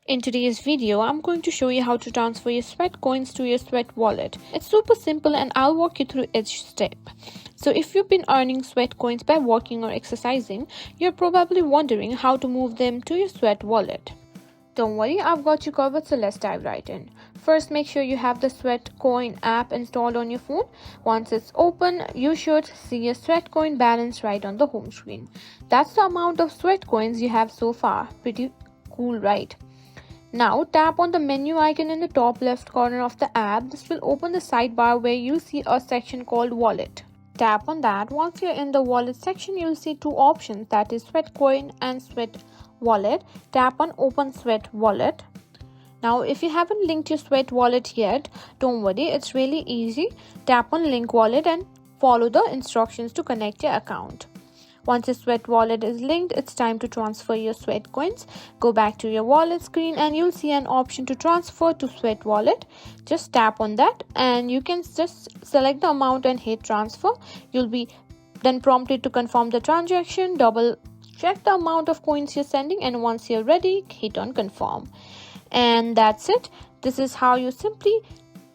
In today's video, I'm going to show you how to transfer your sweat coins to your sweat wallet. It's super simple and I'll walk you through each step. So if you've been earning sweat coins by walking or exercising, you're probably wondering how to move them to your sweat wallet. Don't worry, I've got you covered, so let's dive right in. First, make sure you have the Sweatcoin app installed on your phone. Once it's open, you should see your Sweatcoin balance right on the home screen. That's the amount of sweat coins you have so far. Pretty cool, right? Now tap on the menu icon in the top left corner of the app. This will open the sidebar where you'll see a section called Wallet. Tap on that. Once you're in the wallet section, you'll see two options, that is Sweatcoin and Sweat Wallet. Tap on Open Sweat Wallet. Now if you haven't linked your Sweat Wallet yet, don't worry, it's really easy. Tap on Link Wallet and follow the instructions to connect your account. Once your Sweat Wallet is linked, it's time to transfer your sweat coins. Go back to your wallet screen and you'll see an option to transfer to Sweat Wallet. Just tap on that and you can just select the amount and hit transfer. You'll be then prompted to confirm the transaction. Double check the amount of coins you're sending, and once you're ready, hit on confirm. And that's it. This is how you simply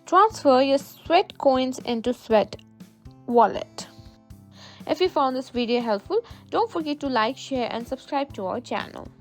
transfer your sweat coins into Sweat Wallet. If you found this video helpful, don't forget to like, share and subscribe to our channel.